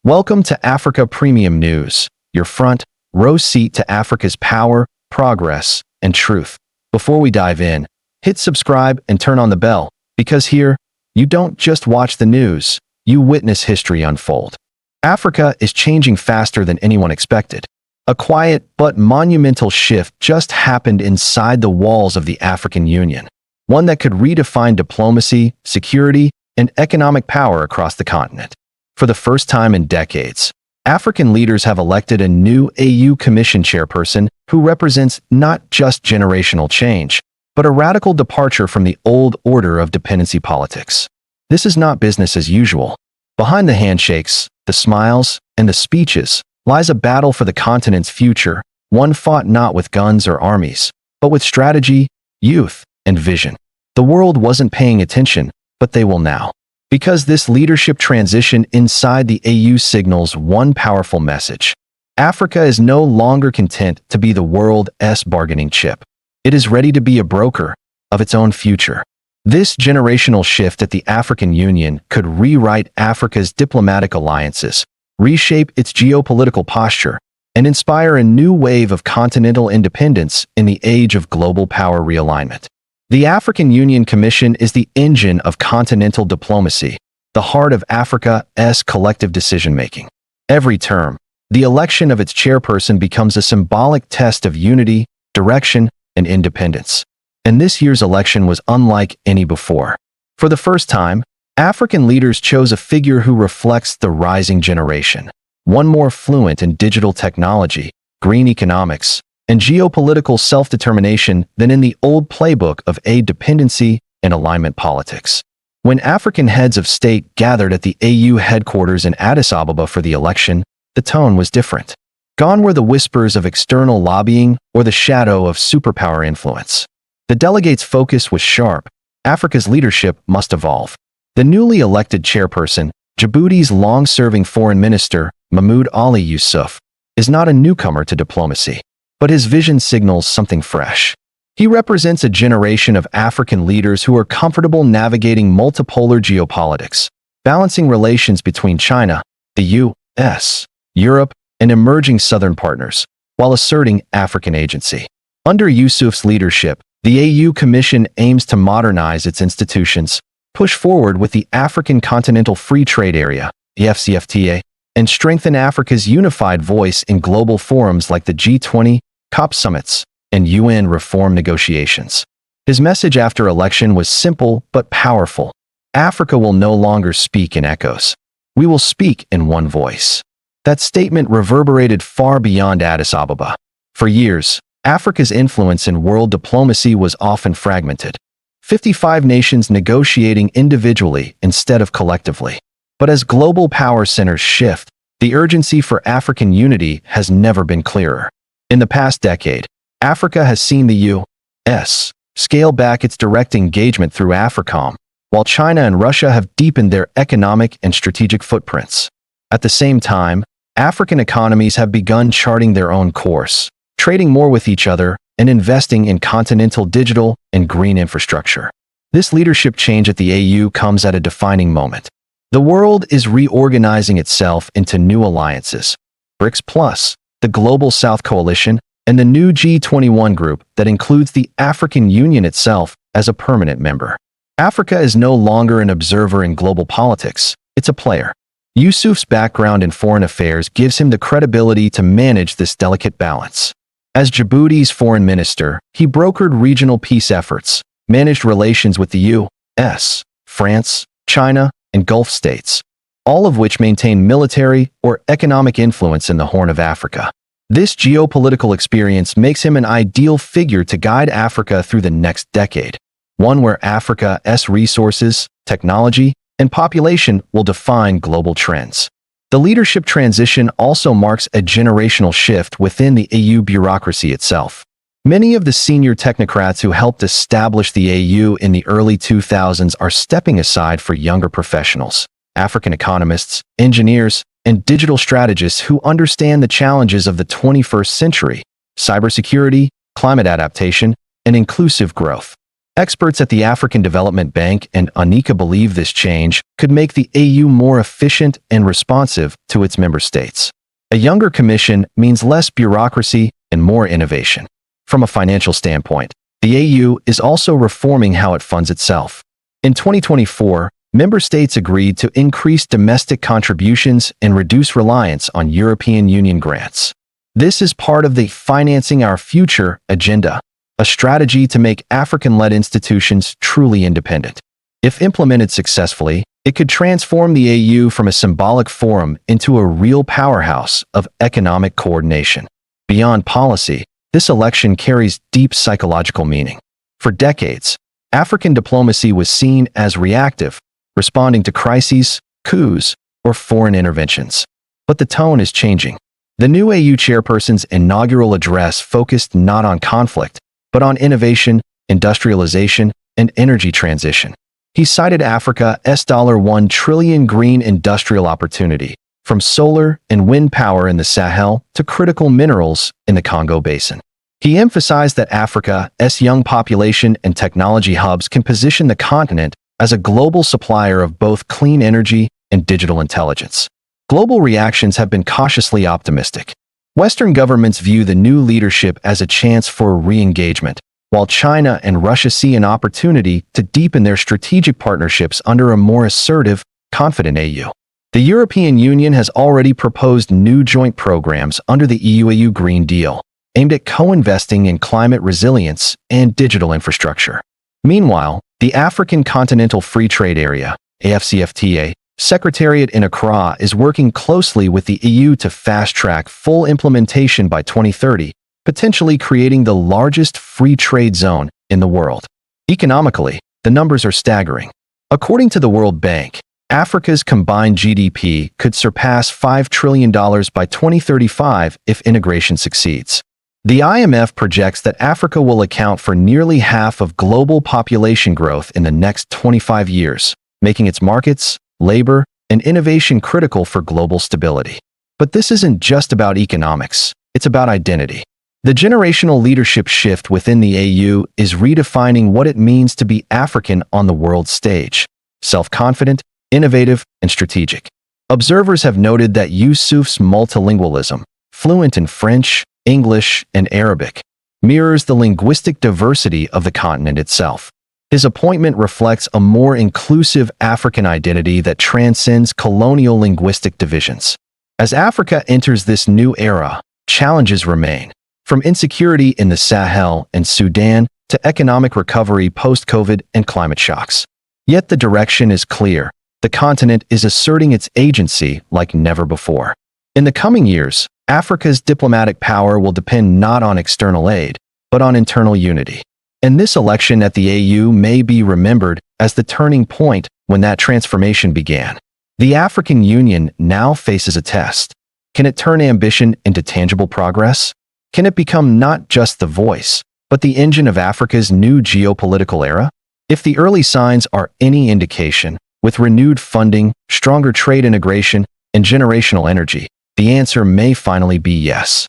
Welcome to Africa Premium News, your front row seat to Africa's power, progress, and truth. Before we dive in, hit subscribe and turn on the bell, because here, you don't just watch the news, you witness history unfold. Africa is changing faster than anyone expected. A quiet but monumental shift just happened inside the walls of the African Union, one that could redefine diplomacy, security, and economic power across the continent. For the first time in decades, African leaders have elected a new AU Commission chairperson who represents not just generational change, but a radical departure from the old order of dependency politics. This is not business as usual. Behind the handshakes, the smiles, and the speeches lies a battle for the continent's future, one fought not with guns or armies, but with strategy, youth, and vision. The world wasn't paying attention, but they will now. Because this leadership transition inside the AU signals one powerful message. Africa is no longer content to be the world's bargaining chip. It is ready to be a broker of its own future. This generational shift at the African Union could rewrite Africa's diplomatic alliances, reshape its geopolitical posture, and inspire a new wave of continental independence in the age of global power realignment. The African Union Commission is the engine of continental diplomacy, the heart of Africa's collective decision-making. Every term, the election of its chairperson becomes a symbolic test of unity, direction, and independence. And this year's election was unlike any before. For the first time, African leaders chose a figure who reflects the rising generation, one more fluent in digital technology, green economics, and geopolitical self-determination than in the old playbook of aid dependency and alignment politics. When African heads of state gathered at the AU headquarters in Addis Ababa for the election, the tone was different. Gone were the whispers of external lobbying or the shadow of superpower influence. The delegates' focus was sharp. Africa's leadership must evolve. The newly elected chairperson, Djibouti's long-serving foreign minister, Mahmoud Ali Youssouf, is not a newcomer to diplomacy, but his vision signals something fresh. He represents a generation of African leaders who are comfortable navigating multipolar geopolitics, balancing relations between China, the U.S., Europe, and emerging southern partners, while asserting African agency. Under Youssouf's leadership, the AU Commission aims to modernize its institutions, push forward with the African Continental Free Trade Area, the AfCFTA, and strengthen Africa's unified voice in global forums like the G20, COP summits, and UN reform negotiations. His message after election was simple but powerful. Africa will no longer speak in echoes. We will speak in one voice. That statement reverberated far beyond Addis Ababa. For years, Africa's influence in world diplomacy was often fragmented. 55 nations negotiating individually instead of collectively. But as global power centers shift, the urgency for African unity has never been clearer. In the past decade, Africa has seen the U.S. scale back its direct engagement through AFRICOM, while China and Russia have deepened their economic and strategic footprints. At the same time, African economies have begun charting their own course, trading more with each other and investing in continental digital and green infrastructure. This leadership change at the AU comes at a defining moment. The world is reorganizing itself into new alliances. BRICS+, the Global South Coalition, and the new G21 group that includes the African Union itself as a permanent member. Africa is no longer an observer in global politics, it's a player. Youssouf's background in foreign affairs gives him the credibility to manage this delicate balance. As Djibouti's foreign minister, he brokered regional peace efforts, managed relations with the U.S., France, China, and Gulf states, all of which maintain military or economic influence in the Horn of Africa. This geopolitical experience makes him an ideal figure to guide Africa through the next decade, one where Africa's resources, technology, and population will define global trends. The leadership transition also marks a generational shift within the AU bureaucracy itself. Many of the senior technocrats who helped establish the AU in the early 2000s are stepping aside for younger professionals, African economists, engineers, and digital strategists who understand the challenges of the 21st century, cybersecurity, climate adaptation, and inclusive growth. Experts at the African Development Bank and UNICA believe this change could make the AU more efficient and responsive to its member states. A younger commission means less bureaucracy and more innovation. From a financial standpoint, the AU is also reforming how it funds itself. In 2024, member states agreed to increase domestic contributions and reduce reliance on European Union grants. This is part of the Financing Our Future agenda, a strategy to make African-led institutions truly independent. If implemented successfully, it could transform the AU from a symbolic forum into a real powerhouse of economic coordination. Beyond policy, this election carries deep psychological meaning. For decades, African diplomacy was seen as reactive, responding to crises, coups, or foreign interventions. But the tone is changing. The new AU chairperson's inaugural address focused not on conflict, but on innovation, industrialization, and energy transition. He cited Africa's $1 trillion green industrial opportunity, from solar and wind power in the Sahel to critical minerals in the Congo Basin. He emphasized that Africa's young population and technology hubs can position the continent as a global supplier of both clean energy and digital intelligence. Global reactions have been cautiously optimistic. Western governments view the new leadership as a chance for re-engagement, while China and Russia see an opportunity to deepen their strategic partnerships under a more assertive, confident AU. The European Union has already proposed new joint programs under the EU-AU Green Deal, aimed at co-investing in climate resilience and digital infrastructure. Meanwhile, the African Continental Free Trade Area, AFCFTA, Secretariat in Accra is working closely with the EU to fast-track full implementation by 2030, potentially creating the largest free trade zone in the world. Economically, the numbers are staggering. According to the World Bank, Africa's combined GDP could surpass $5 trillion by 2035 if integration succeeds. The IMF projects that Africa will account for nearly half of global population growth in the next 25 years, making its markets, labor, and innovation critical for global stability. But this isn't just about economics, it's about identity. The generational leadership shift within the AU is redefining what it means to be African on the world stage: self-confident, innovative, and strategic. Observers have noted that Youssouf's multilingualism, fluent in French, English, and Arabic, mirrors the linguistic diversity of the continent itself. His appointment reflects a more inclusive African identity that transcends colonial linguistic divisions. As Africa enters this new era, challenges remain, from insecurity in the Sahel and Sudan to economic recovery post-COVID and climate shocks. Yet the direction is clear. The continent is asserting its agency like never before. In the coming years, Africa's diplomatic power will depend not on external aid, but on internal unity. And this election at the AU may be remembered as the turning point when that transformation began. The African Union now faces a test. Can it turn ambition into tangible progress? Can it become not just the voice, but the engine of Africa's new geopolitical era? If the early signs are any indication, with renewed funding, stronger trade integration, and generational energy, the answer may finally be yes.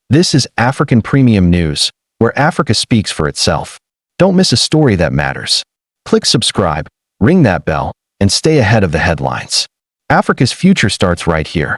This is African Premium News, where Africa speaks for itself. Don't miss a story that matters. Click subscribe, ring that bell, and stay ahead of the headlines. Africa's future starts right here.